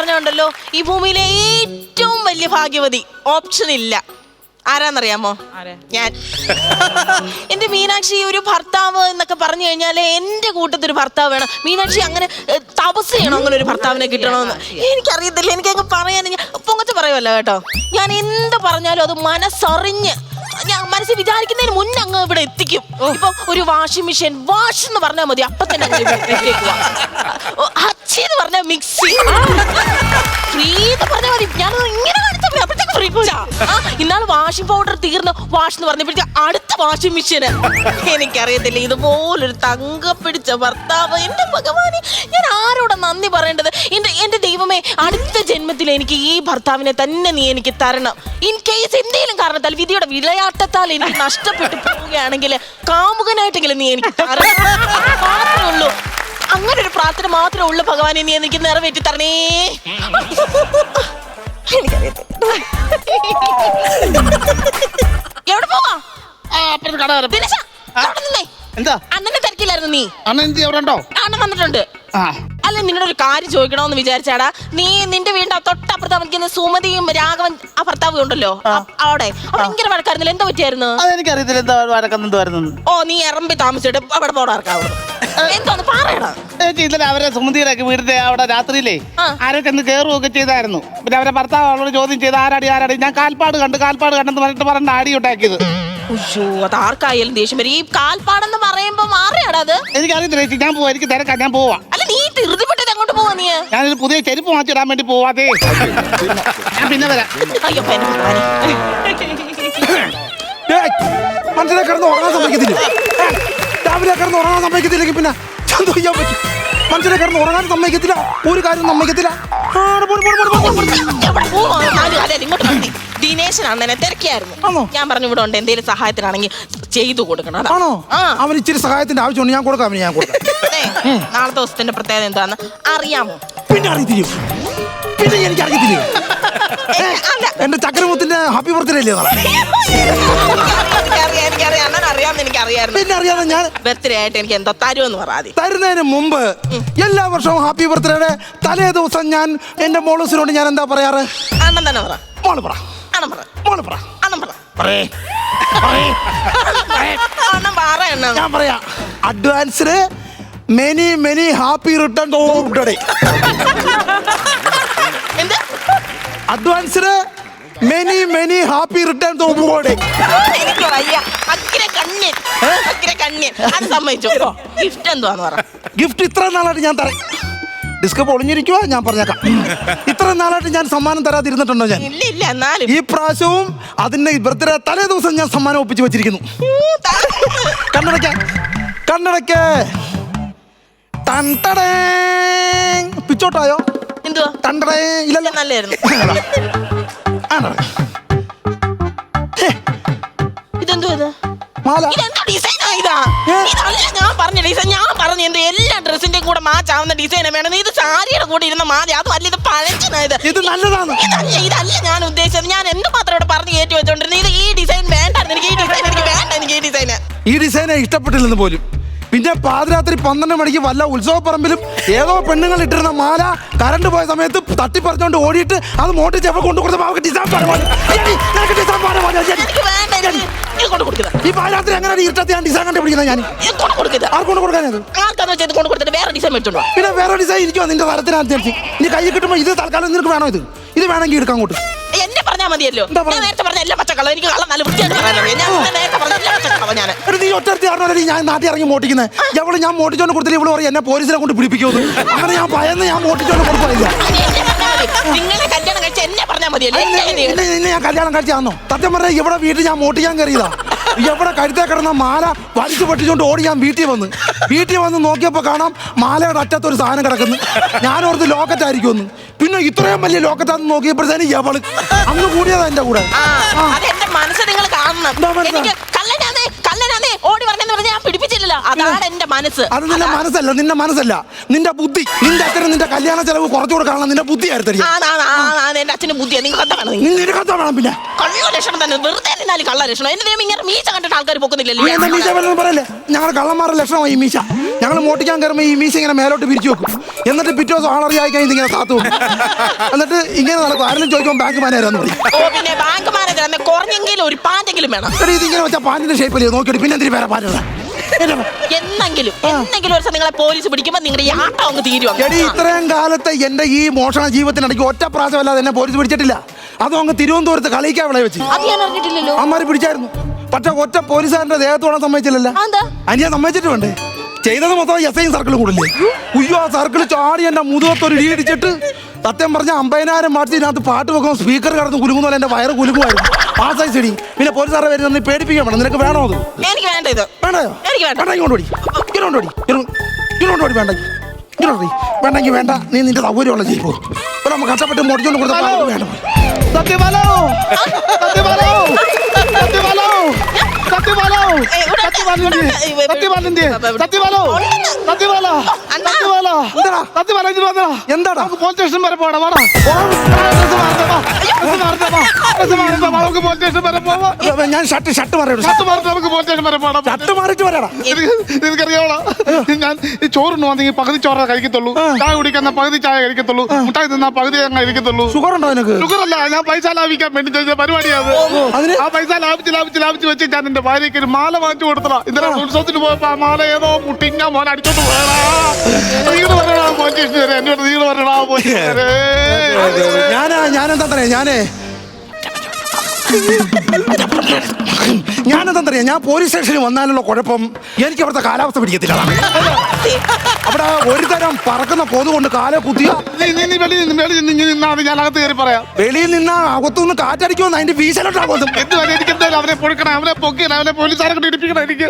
പറഞ്ഞുണ്ടല്ലോ ഈ ഭൂമിയിലെ ഏറ്റവും വലിയ ഭാഗ്യവതി ഓപ്ഷൻ ഇല്ല. ആരാന്നറിയാമോ? ഞാൻ. എന്റെ മീനാക്ഷി ഒരു ഭർത്താവ് എന്നൊക്കെ പറഞ്ഞു കഴിഞ്ഞാല് എന്റെ കൂട്ടത്തൊരു ഭർത്താവ് വേണം. മീനാക്ഷി അങ്ങനെ തപസ് ചെയ്യണം അങ്ങനെ ഒരു ഭർത്താവിനെ കിട്ടണമെന്ന്. എനിക്കറിയത്തില്ല, എനിക്കങ്ങ് പറയാൻ പൊങ്ങച്ച പറയുമല്ലോ കേട്ടോ. ഞാൻ എന്ത് പറഞ്ഞാലും അത് മനസ്സറിഞ്ഞ് ഞാൻ മനസ്സിൽ വിചാരിക്കുന്നതിന് മുന്നേ അങ്ങ് ഇവിടെ എത്തിക്കും. ഇപ്പൊ ഒരു വാഷിംഗ് മെഷീൻ വാഷ് എന്ന് പറഞ്ഞാൽ മതി, അപ്പൊ തന്നെ ഹച്ചി എന്ന് പറഞ്ഞാൽ മിക്സി, ഫ്രീ എന്ന് പറഞ്ഞാൽ മതി. ഞാനത് ഇങ്ങനെ അപ്പോഴത്തേക്ക് ഫ്രിഡ്ജാ. ഇന്നാൾ വാഷിംഗ് പൗഡർ തീർന്ന് വാഷ് എന്ന് പറഞ്ഞപ്പോഴത്തേക്ക് അടുത്ത വാഷിംഗ് മെഷീന്. എനിക്കറിയത്തില്ല ഇതുപോലൊരു തങ്ക പിടിച്ച ഭർത്താവ്. എന്റെ ഭഗവാനെ, ഞാൻ ആരോടാ നന്ദി പറയേണ്ടത്? എന്റെ ദൈവമേ, അടുത്ത ജന്മത്തിൽ എനിക്ക് ഈ ഭർത്താവിനെ തന്നെ നീ എനിക്ക് തരണം. ഇൻ കേസ് എന്തെങ്കിലും കാരണത്താൽ വിധിയുടെ വിളയാട്ടത്താൽ എനിക്ക് നഷ്ടപ്പെട്ടു പോവുകയാണെങ്കിൽ കാമുകനായിട്ടെങ്കിലും നീ എനിക്ക് തരണം. മാത്രമേ ഉള്ളൂ, അങ്ങനെ ഒരു പ്രാർത്ഥന മാത്രമേ ഉള്ളൂ. ഭഗവാനെ, നീ എനിക്ക് നിറവേറ്റി തരണേ. എവിടെ പോവാ? എന്താ അണ്ണനെ തിരക്കില്ലായിരുന്നു നീ? അണ്ണൻ എവിടെ ഉണ്ടോ? അണ്ണൻ വന്നിട്ടുണ്ട്. അല്ല, നിന്നോട് ഒരു കാര്യം ചോദിക്കണോന്ന് വിചാരിച്ചാടാ. നീ നിന്റെ വീടിന്റെ തൊട്ടപ്പുറത്ത് താമസിക്കുന്ന സുമതിയും രാഘവൻ ആ ഭർത്താവ് ഉണ്ടല്ലോ, അവിടെ ഭയങ്കര വഴക്കായിരുന്നില്ല. എന്താ പറ്റിയായിരുന്നു? അതെനിക്കറിയത്തില്ല എന്താ വഴക്കെന്തുവായിരുന്നു. ഓ, നീ ഇറമ്പി താമസിച്ചിട്ട് അവിടെ പോടാർക്കാവുന്നു. എന്താന്ന് പറയടാ. ഇന്നലെ അവരെ സുമതിയുടെ വീടിന്റെ അവിടെ രാത്രിയിലേ ആരോ ചെന്ന് കയറുകയൊക്കെ ചെയ്തായിരുന്നു. പിന്നെ അവരെ ഭർത്താവ് അവളോട് ചോദ്യം ചെയ്ത് ആരാടി ഞാൻ കാൽപ്പാട് കണ്ടെന്ന് പറഞ്ഞിട്ട് ആടി ഉണ്ടാക്കിയത്. അത് ആർക്കായാലും ദേഷ്യം വരും. ഈ കാൽപ്പാടെന്ന് പറയുമ്പോ മാറിയാടാ അത്? എനിക്കറിയത്തില്ല, ഞാൻ പോവാ, എനിക്ക് തിരക്കാം, ഞാൻ പോവാ. അല്ല, നീ ധൃതിപ്പെട്ടത് എങ്ങോട്ട് പോവാ? നീ ഞാനൊരു പുതിയ ചെരുപ്പ് മാറ്റിടാൻ വേണ്ടി പോവാതെ. ഞാൻ പിന്നെ വരാം. അയ്യോ, മനസ്സിലെ കിടന്ന് ഉറങ്ങാൻ സമ്മതിക്കത്തില്ല. രാവിലെ കിടന്ന് ഉറങ്ങാൻ സമ്മതിക്കത്തില്ലെങ്കിൽ പിന്നെ ചെയ്യാൻ പറ്റും. മനസ്സിലെ കിടന്ന് ഉറങ്ങാൻ സമ്മതിക്കത്തില്ല, ഒരു കാര്യം സമ്മതിക്കത്തില്ല. ദിനേശൻ അണ്ണനെ തിരക്കിയായിരുന്നു. ഞാൻ പറഞ്ഞു ഇവിടെ ഉണ്ട്, എന്തെങ്കിലും സഹായത്തിനാണെങ്കിൽ ചെയ്തു കൊടുക്കണം. ആണോ? അവൻ ഇച്ചിരി സഹായത്തിന്റെ ആവശ്യമുണ്ട്, ഞാൻ കൊടുക്കാം. ഞാൻ കൊടുക്കാം. നാളെ ദിവസത്തിന്റെ പ്രത്യേകത എന്താന്ന് അറിയാമോ? പിന്നെ അറിയത്തില്ല. പിന്നെ എനിക്ക് അറിയത്തില്ല. എന്റെ ചക്രമുത്തിന്റെ ഹാപ്പി ബർത്ത്ഡേ അല്ലേ നാളെ? പിന്നെ അറിയാതെ ഞാൻ ബർത്ത്ഡേ ആയിട്ട് എനിക്ക് എന്തോ തരുമെന്ന് പറയാതെ. തരുന്നതിന് മുമ്പ് എല്ലാ വർഷവും ഹാപ്പി ബർത്ത്ഡേയുടെ തലേ ദിവസം ഞാൻ എന്റെ മോളൂസിനോട് ഞാൻ എന്താ പറയാറ്? അണ്ണൻ തന്നെ പറ. മോള് പറ. അണ്ണൻ പറ. മോള് പറ. അണ്ണൻ പറ. അണ്ണൻ പറ. ഞാൻ പറയാ, അഡ്വാൻസിന് many many happy return of day. എന്ത്? അഡ്വാൻസിന് many many happy return of day. എനിക്ക് വയ്യ. അഗ്രകണ്യൻ അത് സമ്മതിച്ചു. ഗിഫ്റ്റ് എന്തുവാന്ന് പറ. ഗിഫ്റ്റ് ഇത്ര നാളായിട്ട് ഞാൻ തരാം. ഡിസ്ക് പൊളിഞ്ഞിരിക്കുവാ, ഞാൻ പറഞ്ഞേക്കാം. ഇത്ര നാളായിട്ട് ഞാൻ സമ്മാനം തരാതിരുന്നിട്ടുണ്ടോ? ഞാൻ ഇല്ല. എന്നാലും ഈ പ്രാവശ്യവും അതിന്റെ ബർത്ത്ഡേ തലേ ദിവസം ഞാൻ സമ്മാനം ഒപ്പിച്ച് വെച്ചിരിക്കുന്നു. കണ്ണടയ്ക്ക് പിച്ചോട്ടായോ? എന്തുവാ? തണ്ടടേ ഇല്ലല്ലോ. നല്ലായിരുന്നു. ഇതെന്തോ ഇത്? ഞാൻ പറഞ്ഞ ഡിസൈൻ. ഞാൻ പറഞ്ഞു എന്ത് എല്ലാ ഡ്രസ്സിന്റെയും കൂടെ മാച്ച് ആവുന്ന ഡിസൈൻ വേണം. ഇത് സാരിയുടെ കൂടെ ഇരുന്ന മാല, അതും അല്ല ഇത് പഴഞ്ചനായത്. ഇത് നല്ലതാണ്. ഇതല്ല ഞാൻ ഉദ്ദേശിച്ചത്. ഞാൻ എന്ത് മാത്രം ഇവിടെ പറഞ്ഞ് കയറ്റി വെച്ചോണ്ടിരുന്നത്. ഇത് ഈ ഡിസൈൻ വേണ്ടായിരുന്നു. എനിക്ക് ഈ ഡിസൈൻ എനിക്ക് വേണ്ട. എനിക്ക് ഈ ഡിസൈന് ഇഷ്ടപ്പെട്ടില്ലെന്ന് പോലും. പിന്നെ പാതിരാത്രി 12 മണിക്ക് വല്ല ഉത്സവപ്പറമ്പിലും ഏതോ പെണ്ണുങ്ങൾ ഇട്ടിരുന്ന മാല കറണ്ട് പോയ സമയത്ത് തട്ടിപ്പറിച്ചോണ്ട് ഓടിയിട്ട് അത് മോട്ടിച്ച് എവിടെ കൊണ്ടു കൊടുത്തപ്പോൾ ഈ പാതിരാത്രി എങ്ങനെ ഇരുട്ടത്തി ഞാൻ ഡിസൈൻ കണ്ടുപിടിക്കുന്നത്? ഞാൻ ആർക്കൊണ്ട് കൊടുക്കാനത്? പിന്നെ വേറെ ഡിസൈൻ ഇരിക്കുമോ നിന്റെ തരത്തിനനുസരിച്ച്? ഇനി കൈ കിട്ടുമ്പോൾ ഇത് തൽക്കാലം നിനക്ക് വേണോ? ഇത് വേണമെങ്കിൽ എടുക്കാൻ അങ്ങോട്ട് എന്നെ പറഞ്ഞാൽ മതിയല്ലോ. നേരത്തെ പറഞ്ഞ എല്ലാ പച്ചക്കള എനിക്ക് കള്ളം നല്ല നീ ഒറ്റ കാരണമല്ലേ ഞാൻ നാട്ടിൽ ഇറങ്ങി മോട്ടിക്കുന്നത്. എവള് ഞാൻ മോട്ടിച്ചോണ്ട് കൊടുത്തില്ല, ഇവള് പറയും എന്നെ പോലീസിനെ കൊണ്ട് പിടിപ്പിക്കുമെന്ന്. അങ്ങനെ ഞാൻ ഭയന്ന് ഞാൻ മോട്ടിച്ചോണ്ട് കൊടുക്കില്ല. നിങ്ങളെ കല്യാണം കഴിച്ച എന്നെ പറഞ്ഞാൽ മതിയല്ലോ. നിന്നെ ഞാൻ കല്യാണം കഴിച്ചാന്നോ? സത്യം പറഞ്ഞാൽ ഇവിടെ വീട്ടിൽ ഞാൻ മോട്ടിക്കാൻ കയറിയതാ. എവിടെ കഴുത്തേ കിടന്ന മാല വലിച്ചു പൊട്ടിച്ചോണ്ട് ഓടി ഞാൻ വീട്ടിൽ വന്ന് നോക്കിയപ്പോ കാണാം മാലയുടെ അറ്റത്തൊരു സാധനം കിടക്കുന്നു. ഞാനോർത്ത് ലോക്കറ്റ് ആയിരിക്കുമെന്ന്. പിന്നെ ഇത്രയും വലിയ ലോക്കറ്റാന്ന് നോക്കിയപ്പോഴത്തേന് എവള് അന്ന് കൂടിയതാ എന്റെ കൂടെ. മനസ്സ് നിങ്ങൾ കാണണം. ഓടി പറഞ്ഞെന്ന് പറഞ്ഞാൽ ഞാൻ പിടിപ്പിച്ചില്ലല്ലോ. അതാണ് എന്റെ മനസ്സ്. അത് നിന്റെ മനസ്സല്ല, നിന്റെ ബുദ്ധി. നിന്റെ അച്ഛന് നിന്റെ കല്യാണ ചെലവ് കുറച്ചു കൊടുക്കാനുള്ള നിന്റെ ബുദ്ധിയായിരുന്നു. എന്റെ അച്ഛന് ബുദ്ധിയാ. നിങ്ങൾ വേണം. പിന്നെ കള്ള ലക്ഷണം തന്നെ. വെറുതെ നിന്നാലും കള്ള ലക്ഷണം. എന്റെ ദൈവം ഇങ്ങനെ മീശ കണ്ടിട്ട് ആൾക്കാർ പൊക്കുന്നില്ലല്ലോ. മീശ പറയല്ലേ, ഞങ്ങൾ കള്ളന്മാരുടെ ലക്ഷണമായി ഈ മീശ. ഞങ്ങൾ മോട്ടിക്കാൻ കയറുമ്പോൾ ഈ മീശ ഇങ്ങനെ മേലോട്ട് പിരിച്ചു വെക്കും. എന്നിട്ട് പിറ്റേ ദിവസം ആളറിയായി കഴിഞ്ഞ് ഇങ്ങനെ താത്തു എന്നിട്ട് ഇങ്ങനെ നടക്കും. ആരെങ്കിലും ചോദിക്കുമ്പോൾ ബാങ്ക് മാനേജരാന്ന് പറയും. ഓ പിന്നെ ബാങ്ക് മാനേജർ എന്നെ കുറഞ്ഞെങ്കിലും ഒരു പാന്റെങ്കിലും വേണം. ഇതിങ്ങനെ വെച്ചാൽ പാന്റിന്റെ ഷേപ്പിൽ നോക്കിയിട്ട് പിന്നെ എന്തിനു വേറെ പാൻറ്റാ? എന്നെങ്കിലും ഒരു ദിവസം നിങ്ങളെ പോലീസ് പിടിക്കുമ്പോ നിങ്ങളുടെ ഈ ആട്ടം അങ്ങ് തീരുവാ. എടി ഇത്രയും കാലത്തെ എന്റെ ഈ മോഷണ ജീവിതത്തിനിടയ്ക്ക് ഒറ്റ പ്രാവശ്യമല്ലാതെ എന്നെ പോലീസ് പിടിച്ചിട്ടില്ല. അതും അങ്ങ് തിരുവനന്തപുരത്ത് കളിക്കാൻ വിളയെ വെച്ച് അത് ഞാൻ അറിഞ്ഞിട്ടില്ലല്ലോ. അമ്മമാര് പിടിച്ചായിരുന്നു. പക്ഷെ ഒറ്റ പോലീസുകാരന്റെ ദേഹത്തോടെ സമ്മതിച്ചില്ലല്ലോ. അനിയാ സമ്മതിച്ചിട്ട് വേണ്ടേ? ചെയ്തത് മൊത്തം എസ് ഐ സർക്കിൾ കൂടില്ലേ? ഉയ്യോ, ആ സർക്കിൾ ചാടി എന്റെ മുതുകത്തൊരു ഇടിച്ചിട്ട് സത്യം പറഞ്ഞ 50,000 വാട്സിനകത്ത് പാട്ട് വെക്കുമ്പോൾ സ്പീക്കർ കടന്ന് കുലുങ്ങുന്ന എന്റെ വയറ് കുലുങ്ങുമായിരുന്നു. ആ സൈസ് ഇടി. പിന്നെ പോലീസുകാരെ വരുന്ന പേടിപ്പിക്കാൻ വേണം. നിനക്ക് വേണോ അത്? എനിക്ക് വേണ്ട ഇത്. വേണ്ടയോ? എനിക്ക് വേണ്ട. വേണ്ട ഇങ്ങോട്ടോടി വേണ്ടെങ്കിൽ വേണ്ടെങ്കിൽ വേണ്ട. നീ നിന്റെ സൗകര്യമുള്ള ചെയ്യൂ. ഇപ്പൊ നമ്മൾ കഷ്ടപ്പെട്ട് മുടിച്ചോണ്ട് കൊടുത്ത വേണ്ട. സത്യപാലോ സത്യപാലോ സത്യപാലോ സത്യപാലോ എന്താടാ പോലീസ് സ്റ്റേഷൻ വരെ പോടാ. ഞാൻ ഷർട്ട് പറയൂ. ഷർട്ട് മാറിയിട്ട് വരാടാ. നിനക്കറിയാവോ, ഞാൻ ഈ ചോറിന് വന്നെങ്കിൽ പകുതി ചോറ കഴിക്കത്തുള്ളൂ, ചായ കുടിക്കുന്ന പകുതി ചായ കഴിക്കത്തുള്ളൂ, മുട്ടായി തിന്നാ പകുതി അങ്ങ് കഴിക്കത്തുള്ളൂ. ഷുഗർ ഉണ്ടോ നിനക്ക്? ഷുഗർ അല്ല, ഞാൻ പൈസ ലാഭിക്കാൻ വേണ്ടി ചെയ്ത പരിപാടിയാണ്. ആ പൈസ ലാഭിച്ച് വെച്ച് ഞാൻ എന്റെ ഭാര്യയ്ക്ക് ഒരു മാല വാങ്ങിച്ചു കൊടുത്തതാ. ഇന്നലെ ഉത്സവത്തിന് പോയപ്പോ ആ മാല ഏതോ മുട്ടിങ്ങ മോൻ അടിച്ചോണ്ട് പോയടാ. നീട് പറയണ പോലീസ് എന്നോട് നീട് പറയണ പോലീസ്. ഞാനെന്താ പറയാ, ഞാനെന്താ പറയാ, ഞാൻ പോലീസ് സ്റ്റേഷനിൽ വന്നാലുള്ള കുഴപ്പം എനിക്ക് അവിടുത്തെ കാലാവസ്ഥ പിടിക്കത്തില്ല. അവിടെ ഒരു തരം പറക്കുന്ന കൊതു കൊണ്ട് കാലെ കുത്തിയ ഞാൻ അകത്ത് കയറി പറയാം. വെളിയിൽ നിന്ന് അകത്തുനിന്ന് കാറ്റടിക്കുമെന്ന് അതിന്റെ വീശലോട്ടാകും. എനിക്ക് എന്തായാലും അവനെ പൊളിക്കണം, അവനെ പൊക്കിക്കണം, അവനെ പോലീസുകാരെ കൊണ്ട് ഇടിപ്പിക്കണം. എനിക്ക്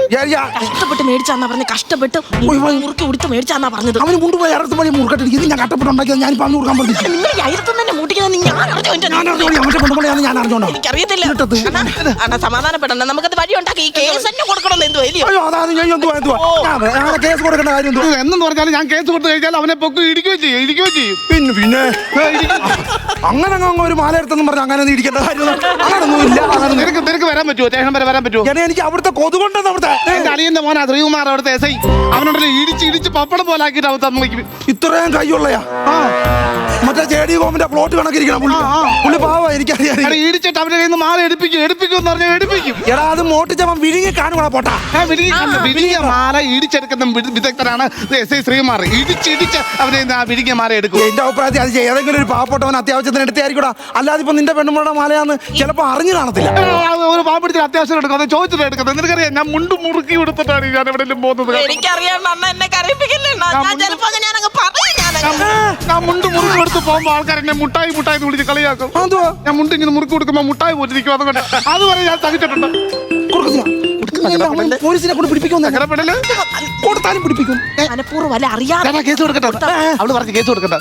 കഷ്ടപ്പെട്ട് മേടിച്ചാന്നാ പറഞ്ഞത്. കഷ്ടപ്പെട്ട് മുറുക്കി ഉടുത്ത് മേടിച്ചാന്നാ പറഞ്ഞത്. അവന് കൊണ്ടുപോയി അറുത്ത് പണി മുറുക്കട്ടിരിക്കുന്നത് ഞാൻ കഷ്ടപ്പെട്ടുണ്ടാക്കിയത്. ഞാൻ പറഞ്ഞു കൊടുക്കാൻ പറഞ്ഞു. നിങ്ങൾ അയലത്ത് തന്നെ മുട്ടിക്കുന്നത് ഞാൻ ഞാൻ അറിഞ്ഞോണ്ടാ. എനിക്കറിയത്തില്ല. സമാധാനപ്പെടണ്ട, നമുക്കത് വഴി ഉണ്ടാക്കി ഈ കേസ് തന്നെ കൊടുക്കണം. എന്തോ കേസ് കൊടുക്കേണ്ട കാര്യം എന്നു പറഞ്ഞാൽ ഞാൻ കേസ് കൊടുത്തു കഴിഞ്ഞാൽ അവനെ പൊക്കി ഇടിക്കുകയും ചെയ്യും. പിന്നെ അങ്ങനെ ഒരു മാല എടുത്തെന്ന് പറഞ്ഞാൽ അങ്ങനെ ഇരിക്കേണ്ട കാര്യം അങ്ങനൊന്നുമില്ല. നിനക്ക് വരാൻ പറ്റുമോ? സ്റ്റേഷൻ വരെ വരാൻ പറ്റുമോ? എനിക്ക് അവിടുത്തെ കൊതുകൊണ്ടെന്ന് അവിടുത്തെ എന്റെ അളിയന്റെ മോനാ ശ്രീകുമാർ, അവിടുത്തെ എസ് ഐ. അവനോട് ഇടിച്ച് പപ്പടം പോലെ ആക്കിയിട്ട് അവൻ തന്നിരിക്കും. ഇത്രയും കൈയുള്ളയാ. മറ്റേ JD കോമിന്റെ പ്ലോട്ട് കണക്കിരിക്കണം പുള്ളി. പാവാ, എനിക്കറിയാം. ഇടിച്ചിട്ട് അവന്റെ കയ്യിൽ നിന്ന് മാല എടുപ്പിക്കും എന്ന് പറഞ്ഞാൽ എടുപ്പിക്കും. എടാ അത് മോട്ടിച്ചവൻ വിഴുങ്ങി കാണുവാ പോട്ടാ. വിഴുങ്ങിയ മാല ഇടിച്ചെടുക്കുന്ന വിദഗ്ധനാണ് എസ് ഐ ശ്രീകുമാർ. ഇടിച്ച് അവനെ വിഴുങ്ങിയ മാല എടുക്കും. എന്റെ അഭിപ്രായത്തിൽ അത് ഏതെങ്കിലും ഒരു പാവപ്പെട്ടവൻ അത്യാവശ്യത്തിന് എടുത്തായിരിക്കൂടാ. അല്ലാതെ ഇപ്പൊ നിന്റെ പെണ്ണുമ്പോഴുടെ മാലയാന്ന് ചിലപ്പോ അറിഞ്ഞു കാണത്തില്ല. ഒരു പാവപ്പെടുത്തി അത്യാവശ്യം എടുക്കും, അത് ചോദിച്ചിട്ട് എടുക്കുന്നത്. നിനക്കറിയാം, ഞാൻ മുണ്ട് മുറുക്കി എടുത്തിട്ടാണ് ഞാൻ എവിടെയെങ്കിലും പോകുന്നത്. എനിക്കറിയാം, എന്നെ കരയിപ്പിക്കില്ല. ഞാൻ മുണ്ട് മുറുക്കി എടുത്ത് പോകുമ്പോ ആൾക്കാർ എന്നെ മുട്ടായി വിളിച്ച് കളിയാക്കും. ഞാൻ മുണ്ട് ഇങ്ങനെ മുറുക്കി കൊടുക്കുമ്പോ മുട്ടായി പോറ്റിരിക്കും. അതുകൊണ്ട് അതുവരെ ഞാൻ സഹിച്ചിട്ടുണ്ട്. പോലീസിനെ കൊണ്ട് പിടിപ്പിക്കും. കൊടുത്താലും പിടിപ്പിക്കും. കേസ് കൊടുക്കട്ടെ. അവള് പറഞ്ഞ് കേസ് കൊടുക്കട്ടെ.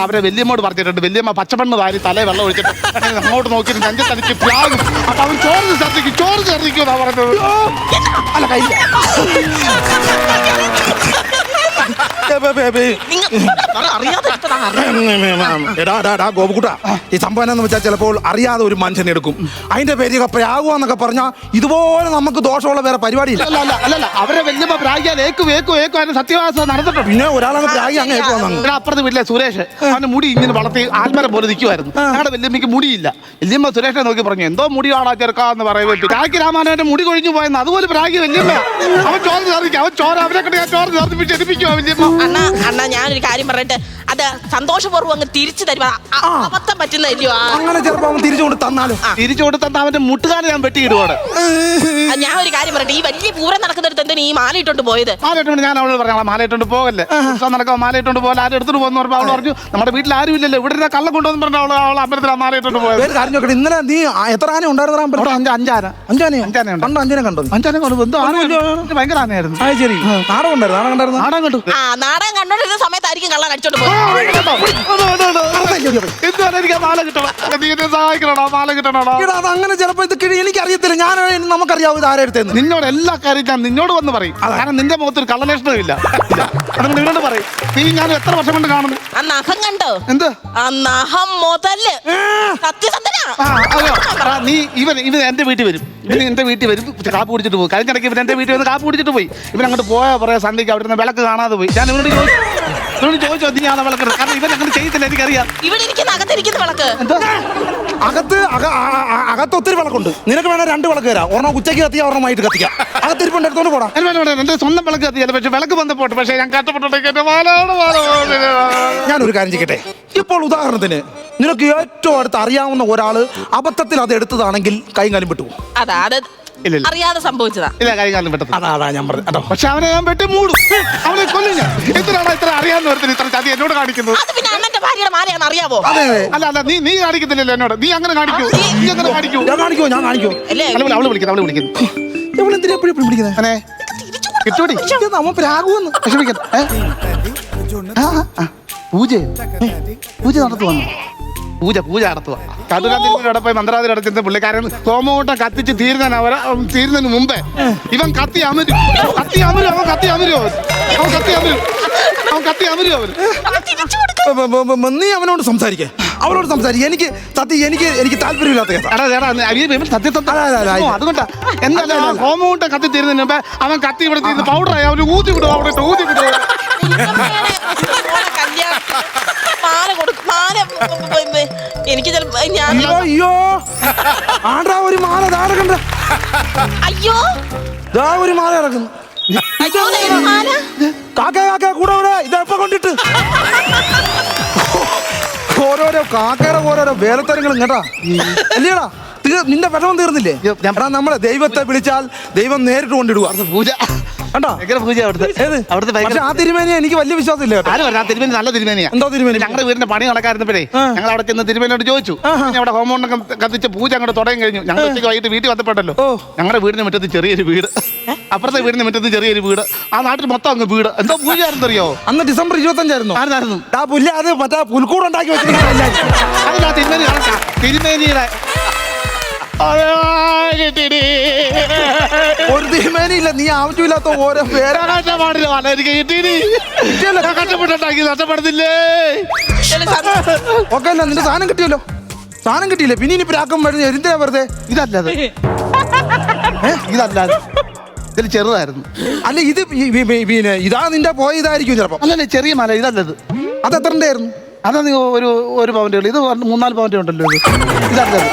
അവരെ വല്യമ്മോട് പറഞ്ഞിട്ടുണ്ട്. വല്യമ്മ പച്ചമണ്ണ് വാരി തലേ വെള്ളം ഒഴിച്ചിട്ട് അങ്ങോട്ട് നോക്കിയിട്ട് നെഞ്ചത്തടിക്ക് പ്ലാകും. അപ്പൊ അവൻ ചോറ് ഛർദ്ദിക്കുമെന്നാ പറഞ്ഞത്. അല്ല കൈ ഗോപുക്കുട്ട, ഈ സംഭവം എന്ന് വെച്ചാൽ ചിലപ്പോൾ അറിയാതെ ഒരു മനുഷ്യനെ എടുക്കും. അതിന്റെ പേര് പ്രാകുവാന്നൊക്കെ പറഞ്ഞാൽ ഇതുപോലെ നമുക്ക് ദോഷമുള്ള വേറെ പരിപാടിയില്ല. അല്ല അവരെ വല്യമ്മ പ്രാഗിയാൽ സത്യവാസം നടന്നിട്ടുണ്ട്. പിന്നെ ഒരാളങ്ങ് പ്രാഗി അങ്ങ് അപ്പുറത്ത് വീട്ടിലെ സുരേഷ്, അവന്റെ മുടി ഇങ്ങനെ വളർത്തി ആൽമരം പോലെ നിൽക്കുമായിരുന്നു. ഞങ്ങളുടെ വല്യമ്മയ്ക്ക് മുടിയില്ല. വല്യമ്മ സുരേഷിനെ നോക്കി പറഞ്ഞു, എന്തോ മുടിയാണാ ചെറുക്കാന്ന് പറയുമ്പോൾ രാഖി രാമാനവന്റെ മുടി കൊഴിഞ്ഞു പോയെന്ന്. അതുപോലെ പ്രാഗി വല്യമ്മ. അവൻ ചോറ് ചേർത്തിക്കും. അവരെ കൊണ്ട് ഞാൻ ചോറ് ചേർത്തിപ്പിച്ച് എടുപ്പിക്കുവാ വല്യമ്മ. അണ്ണാ ഞാനൊരു കാര്യം പറയട്ടെ, അത് സന്തോഷപൂർവ്വം അങ്ങ് തിരിച്ചു തരുവാ. അബദ്ധം പറ്റുന്നില്ലയോ? അങ്ങനെ ചിലപ്പോ അവൻ തിരിച്ചു കൊണ്ട് തന്നാലും തിരിച്ചു കൊണ്ട് തന്ന അവന്റെ മുട്ടുകാരെ ഞാൻ വെട്ടിയിടുവാണ്. ഞാൻ ഒരു കാര്യം പറയട്ടെ, ഈ വലിയ പൂരം നടക്കുന്നിടത്ത് എന്തിനാ ഈ മാല ഇട്ടോണ്ട് പോയത്? മാല ഇട്ടോണ്ട് ഞാൻ അവളോട് പറഞ്ഞ മാല ഇട്ടോണ്ട് പോകല്ലേ, നടക്കാൻ മാല ഇട്ടോണ്ട് പോലെ ആരും എടുത്തോണ്ട് പോകുന്ന പറഞ്ഞപ്പോൾ അവൾ പറഞ്ഞു, നമ്മുടെ വീട്ടിൽ ആരും ഇല്ലല്ലോ, ഇവിടെ കള്ളം കൊണ്ടുവന്ന് പറഞ്ഞ അവൾ അമ്പലത്തിൽ ആ മാല ഇട്ടോണ്ട് പോയത്. ഇന്നലെ നീ എത്ര ആന ഉണ്ടായിരുന്നു? അഞ്ചാനെ കണ്ടു. ഭയങ്കര ആനയായിരുന്നു. ശരി, നാടകം ഉണ്ടായിരുന്നു. നാടകം കണ്ടു. നാടകം കണ്ടോണ്ടിരുന്ന സമയത്തായിരിക്കും കള്ളം അടിച്ചോണ്ട് പോയത്. എന്താണ് എനിക്ക് മാല കിട്ടണം, സഹായിക്കണോ മാല കിട്ടണോ? അങ്ങനെ ചിലപ്പോ ഇത് എനിക്കറിയത്തില്ല. ഞാൻ നമുക്കറിയാവും ഇത് ആരെടുത്തെന്ന്. നിന്നോട് എല്ലാ കാര്യം ഞാൻ നിന്നോട് വന്ന് പറയും. കാരണം നിന്റെ മുഖത്തൊരു കള്ളലക്ഷണവും ഇല്ല. അതുകൊണ്ട് നിന്നോട് പറയും. നീ ഞാൻ എത്ര വർഷം കൊണ്ട് കാണുന്നു? ആ നഖം കണ്ടോ? എന്ത്? ആ നഖം മുതല് സത്യസന്ധനാ. അയ്യോ നീ ഇവൻ എന്റെ വീട്ടിൽ വരും. ഇവൻ എന്റെ വീട്ടിൽ വരും, കാപ്പ് കുടിച്ചിട്ട് പോകും. കഴിഞ്ഞിടയ്ക്ക് ഇവൻ എന്റെ വീട്ടിൽ വന്ന് കാപ്പ് കുടിച്ചിട്ട് പോയി. ഇവൻ അങ്ങോട്ട് പോയാ പറയാ സന്ധ്യയ്ക്ക് അവിടെ നിന്ന് വിളക്ക് കാണാതെ പോയി. ഞാൻ ഇവനോട് ചോദിച്ചോ നീ ആണ് വിളക്ക്? കാരണം ഇവൻ അങ്ങനെ ചെയ്യത്തില്ല, എനിക്കറിയാം. ഇവിടെ ഇരിക്കുന്ന അകത്തിരിക്കുന്ന വിളക്ക് എന്തോ അകത്ത് ഒത്തിരി വിളക്കുണ്ട്. നിനക്ക് വേണേ 2 വിളക്ക് തരാം. ഒരെണ്ണം ഉച്ചയ്ക്ക് കത്തിക്കാം, ഒരെണ്ണം വൈകിട്ട് കത്തിക്കാം. അകത്തിരിപ്പുണ്ട്, എടുത്തോണ്ട് പോടാ. എന്റെ സ്വന്തം വിളക്ക് കത്തിയല്ല, പക്ഷെ വിളക്ക് ബന്ധപ്പെട്ട്. പക്ഷെ ഞാൻ കഷ്ടപ്പെട്ടോട്ടെ. ഞാനൊരു കാര്യം ചെയ്യട്ടെ. ഇപ്പോൾ ഉദാഹരണത്തിന് നിനക്ക് ഏറ്റവും അടുത്ത് അറിയാവുന്ന ഒരാള് അബദ്ധത്തിൽ അത് എടുത്തതാണെങ്കിൽ കൈയും കാലും വിട്ടു. അതാ അത് ഇല്ല. അറിയാതെ സംഭവിച്ചതാ. ഇല്ല, കാര്യകാലം പെട്ടെന്ന്. അതാ ഞാൻ പറഞ്ഞു. പക്ഷെ അവനെ ഞാൻ വെട്ടി മൂടും. അവനെ കൊല്ലും ഞാൻ. എന്തിനാണ് ഇത്ര അറിയാവുന്ന ഒരുത്തിന് ഇത്ര ചതി എന്നോട് കാണിക്കുന്നത്? അത് പിന്നെ അണ്ണന്റെ ഭാര്യയുടെ മാലയാണെന്ന് അറിയാവോ? അല്ല നീ കാണിക്കുന്നില്ലല്ലോ എന്നോട്. നീ അങ്ങനെ കാണിക്കൂ. നീ അങ്ങനെ കാണിക്കൂ. ഞാൻ കാണിക്കോ? അല്ലേ? അവള് വിളിക്കുന്നു. ഇവളെന്തിനാ എപ്പോഴും വിളിക്കുന്നത്? അനെ കിട്ടൂടി. നമ്മ പ്രാഗുവെന്ന് പൂജ നടത്തുവന്നു. പൂജ നടത്തുക. കടുരാതിരിയുടെ പോയി മന്ത്രാതിരി അടച്ചിരുന്ന പുള്ളിക്കാരൻ സോമോട്ടം കത്തിച്ച് തീരുന്നതിന് മുമ്പേ ഇവൻ കത്തി അമരും. നീ അവനോട് സംസാരിക്കേ. എനിക്ക് താല്പര്യമില്ലാത്ത അതുകൊണ്ടാ. എന്താ സോമോട്ടം കത്തി തീരുന്നതിന് മുമ്പേ അവൻ കത്തി ഇവിടെ തീർന്ന് പൗഡറായി അവന് ഊതി വിടുക. എനിക്ക് ഞാൻ അയ്യോ ആണ്ടാ ഒരു മാല താഴെ കണ്ട. അയ്യോ ഒരു മാല ഇറക്കുന്നു. മാല കാക്ക കൂടെ ഇതെപ്പോ കൊണ്ടിട്ട് ഓരോരോ കാക്കയുടെ ഓരോരോ വേലത്തരങ്ങളും കേട്ടാ. അല്ലേടാ നിന്റെ വിഷമം തീർന്നില്ലേ? നമ്മളെ ദൈവത്തെ വിളിച്ചാൽ ദൈവം നേരിട്ട് കൊണ്ടിടുക. പൂജ കണ്ടോ? പൂജ പക്ഷെ ആ തിരുമേനി എനിക്ക് വലിയ വിശ്വാസം ഇല്ല. തിരുമേനി നല്ല തിരുമേനിയാ. എന്തോ തിരുമേനി? ഞങ്ങളുടെ വീടിന്റെ പണി നടക്കായിരുന്നപ്പോഴേ ഞങ്ങൾ അവിടെ ചെന്ന് തിരുമേനിയോട് ചോദിച്ചു. അവിടെ ഹോമോണ്ടൊക്കെ കത്തിച്ച് പൂജ അങ്ങോട്ട് തുടങ്ങി കഴിഞ്ഞു. ഞങ്ങൾ ഉച്ചയ്ക്ക് വൈകിട്ട് വീട്ടിൽ വന്നപ്പെട്ടല്ലോ. ഞങ്ങളുടെ വീടിന്റെ മുറ്റത്ത് ചെറിയൊരു വീട്, അപ്പുറത്തെ വീടിന്റെ മുറ്റത്ത് ചെറിയൊരു വീട്, ആ നാട്ടിൽ മൊത്തം അങ്ങ് വീട്. എന്തോ പൂജ ആയിരുന്നറിയോ? അന്ന് ഡിസംബർ 25 ആയിരുന്നു. ആ പുല്ല് അത് മറ്റേ പുൽക്കൂടുണ്ടാക്കി വെച്ചിരിക്കുന്ന അതിനാ തിരുമേനി കണക്കാ. തിരുമേനിയുടെ ഒരു തിരുമേനിയില്ല. നീ ആവശ്യമില്ലാത്ത ഓരോ പേരാ പാടില്ല. എനിക്ക് കഷ്ടപ്പെട്ടുണ്ടാക്കി നഷ്ടപ്പെടുന്നില്ലേ? ഓക്കെ അല്ല, നിന്റെ സാധനം കിട്ടിയല്ലോ. സാധനം കിട്ടിയില്ലേ? പിന്നെ ഇനി പ്രാക്കം വരുന്നത് എന്തിനാ വെറുതെ? ഇതല്ലാതെ ഇതിൽ ചെറുതായിരുന്നു. അല്ല ഇത് പിന്നെ ഇതാ നിന്റെ പോയ ഇതായിരിക്കും ചിലപ്പോ. അല്ലല്ലേ ചെറിയ മല ഇതല്ലത്. അത് എത്രൻ്റെ ആയിരുന്നു? അതാ നീ ഒരു പവന്റെ ഉള്ളു. ഇത് 3-4 പവന്റെ ഉണ്ടല്ലോ. ഇതല്ലത്.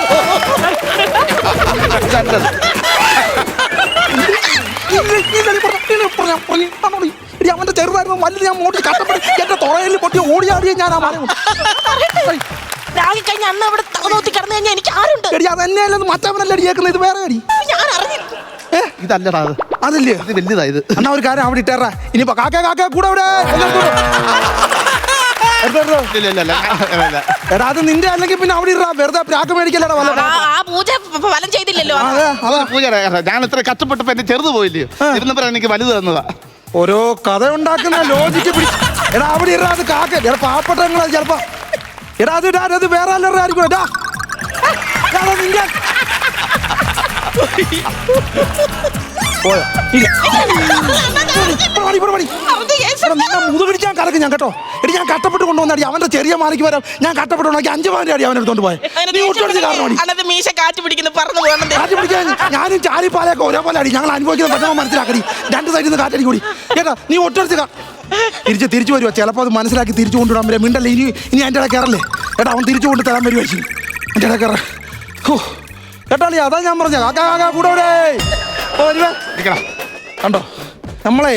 അവന്റെ ചെറുതായിരുന്നു വലുത്. ഞാൻ മോട്ടി കഷ്ടപ്പെട്ട് എന്റെ തുറയിൽ പൊട്ടി ഓടിയാടിയ ഞാൻ ആ മല കഴിഞ്ഞ അന്ന് അവിടെ തകനോത്തി കിടന്നു കഴിഞ്ഞാൽ എനിക്ക് ആരുണ്ട്? അതന്നെയല്ലെന്ന് മറ്റവനല്ല അടിയേക്കുന്നത്. ഇത് വേറെ അടി. ഞാൻ അറിഞ്ഞില്ല. ഇതല്ലടാ അതല്ലേ ഇത് വലുതാ. ഇത് എന്നാ ഒരു കാര്യം അവിടെ ഇട്ടേറാ. ഇനിയിപ്പോ കാക്ക കൂടെ അവിടെ എടാ അത് നിന്റെ അല്ലെങ്കിൽ പിന്നെ അവിടെ ഇടാ. വെറുതെ പ്രാക്ക് മേടിക്കല്ലടാ. ആ പൂജ ഫലം ചെയ്തില്ലല്ലോ. പൂജ ഞാൻ ഇത്ര കഷ്ടപ്പെട്ടപ്പോ എന്റെ ചെറുത് പോയില്ലയോ? ഇരുന്നപ്പോ എനിക്ക് വലുത് തന്നതാ. ഓരോ കഥ ഉണ്ടാക്കുന്ന ലോജിക്ക് പിടി. എടാ അവിടെ ഇടാ. അത് കാക്ക എടാ പാവപ്പെട്ടങ്ങളാ ചിലപ്പോ. എടാ അത് വേറെ അല്ലറ ആയിരിക്കും. എടാ നിന്റെ മുതുകിടിച്ചാൻ കലക്ക് ഞാൻ കേട്ടോ. എടി ഞാൻ കഷ്ടപ്പെട്ട് കൊണ്ടുവന്നാടി. അവന്റെ ചെറിയ മാലിക്ക് വരാം ഞാൻ കഷ്ടപ്പെട്ടുണ്ടാക്കി 5 പവന്റെ അടി അവനെടുത്തോണ്ട് പോയി. കാറ്റ് പിടിക്കാൻ ഞാനും ചാലിപ്പാലയൊക്കെ ഒരേപോലെ അടി. ഞങ്ങൾ അനുഭവിക്കുന്ന വിഷമം മനസ്സിലാക്കടി. 2 സൈഡിൽ നിന്ന് കാറ്റടി കൂടി കേട്ടോ. നീ ഒട്ടടിച്ച് തിരിച്ചു വരുവാ. ചിലപ്പോൾ അത് മനസ്സിലാക്കി തിരിച്ചു കൊണ്ടുവിടാൻ വരാം. മിണ്ടല്ലേ ഇനി എൻ്റെ ഇടയിൽ കയറല്ലേ. ഏട്ടാ അവൻ തിരിച്ചു കൊണ്ട് തരാൻ വരുവായിരിക്കും. എൻ്റെ ഇടയിൽ കയറ കേട്ടാളി. അതാ ഞാൻ പറഞ്ഞ കാക്ക കൂടെ കണ്ടോ. നമ്മളെ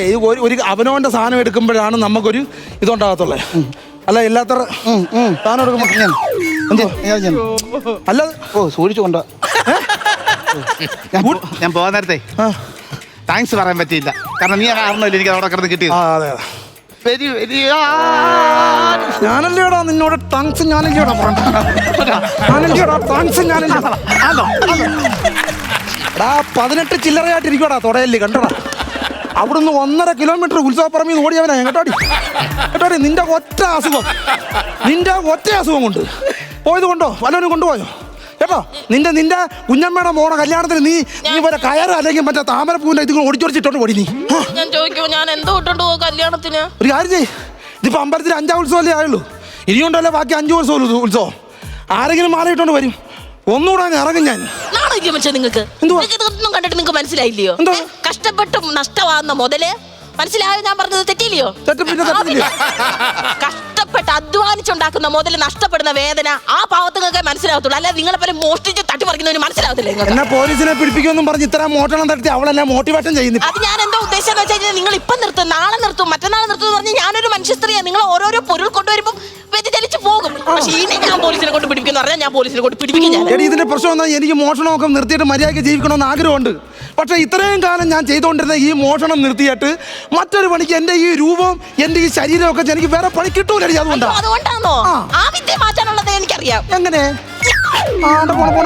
ഒരു അവനോന്റെ സാധനം എടുക്കുമ്പോഴാണ് നമുക്കൊരു ഇതുണ്ടാകത്തുള്ളേ. അല്ല എല്ലാത്ത സാധനം എടുക്കുമ്പോ അല്ല സൂക്ഷിച്ചു കൊണ്ടോ. ഞാൻ പോകാൻ നേരത്തെ താങ്ക്സ് പറയാൻ പറ്റിയില്ല. കാരണം നീ കാരണമല്ലേ എനിക്ക് അവിടെ കിടന്ന് കിട്ടിയത്. അതെ ഞാനല്ലേടാ നിന്നോട് താങ്ക്സ്. ഞാനല്ലേടാ താങ്ക്സ്. ഞാനല്ലേടാ 18 ചില്ലറയായിട്ടിരിക്കടാ തുടയല്ലേ കണ്ടടാ. അവിടുന്ന് 1.5 കിലോമീറ്റർ ഉത്സവപ്പറമ്പിൽ നിന്ന് ഓടിയവനാ കേട്ടോടി. നിന്റെ ഒറ്റ അസുഖം കൊണ്ട് പോയത് കൊണ്ടോ വല്ലവനും കൊണ്ടുപോയോ കേട്ടോ. നിന്റെ കുഞ്ഞമ്മയുടെ മോണ കല്യാണത്തിന് നീ വരെ കയറ് അല്ലെങ്കിൽ മറ്റേ താമരപ്പൂവിന്റെ ഇത് ഓടിച്ചോടിച്ചിട്ടോണ്ട് ഓടി. നീ ഞാൻ ചോദിക്കുമ്പോ ഞാൻ എന്തോ ഇട്ടോണ്ട് പോകും കല്യാണത്തിന്? ഒരു കാര്യം ചെയ്യ്. ഇതിപ്പോ അമ്പലത്തിൽ 5ാം ഉത്സവമല്ലേ ആയുള്ളൂ. ഇനിയുണ്ടല്ലോ ബാക്കി 5 ഉത്സവം. ആരെങ്കിലും മാല ഇട്ടോണ്ട് വരും. ഒന്നുകൂടെ അങ്ങ് ഇറങ്ങും ഞാൻ. നാണമില്ല മനുഷ്യ നിങ്ങൾക്ക്? എന്തുവാ? ഇതൊന്നും കണ്ടിട്ട് നിങ്ങൾക്ക് മനസ്സിലായില്ലയോ? എന്തോ? കഷ്ടപ്പെട്ടും നഷ്ടമാകുന്ന മുതല് മനസ്സിലായോ? ഞാൻ പറഞ്ഞത് തെറ്റില്ലയോ? കഷ്ടപ്പെട്ട് അധ്വാനിച്ചുണ്ടാക്കുന്ന മുതല് നഷ്ടപ്പെടുന്ന വേദന ആ പാവത്തുങ്ങൾക്ക് മനസ്സിലാവത്തുള്ളൂ. അല്ലാതെ നിങ്ങളെ പോലെ മോഷ്ടിച്ച് തട്ടിപ്പറിക്കുന്നതിന് മനസ്സിലാവത്തില്ല. എന്നെ പോലീസിനെ പിടിപ്പിക്കുമെന്നും പറഞ്ഞ് ഇത്ര മോഷണം നടത്തി അവളെന്നെ മോട്ടിവേഷൻ ചെയ്യുന്നു. അത് ഞാൻ എന്താ ഉദ്ദേശം എന്ന് വെച്ച് കഴിഞ്ഞാൽ നിങ്ങൾ ഇപ്പം നിർത്തും, നാളെ നിർത്തും, മറ്റന്നാൾ നിർത്തും എന്ന് പറഞ്ഞ് ഞാനൊരു മനുഷ്യ സ്ത്രീയാണ്. നിങ്ങൾ ഓരോരോ പൊരുൾ കൊണ്ടുവരുമ്പോൾ വ്യതിചലിച്ച് പോകും. പക്ഷേ ഇനി ഞാൻ പോലീസിനെ കൊണ്ട് പിടിപ്പിക്കുന്ന പറഞ്ഞാൽ ഞാൻ പോലീസിനെ കൊണ്ട് പിടിപ്പിക്കും. ഞാൻ ഇതിന്റെ പ്രശ്നം എന്താ? എനിക്ക് മോഷണമൊക്കെ നിർത്തിയിട്ട് മര്യാദയ്ക്ക് ജീവിക്കണമെന്ന് ആഗ്രഹമുണ്ട്. പക്ഷെ ഇത്രയും കാലം ഞാൻ ചെയ്തുകൊണ്ടിരുന്ന ഈ മോഷണം നിർത്തിയിട്ട് മറ്റൊരു പണിക്ക് എന്റെ ഈ രൂപവും എന്റെ ഈ ശരീരമൊക്കെ എനിക്ക് വേറെ പണി കിട്ടൂല. അതുകൊണ്ടാണോ ആ വിദ്യ മാറ്റാനുള്ളത്? എനിക്കറിയാം. എങ്ങനെ? പോണ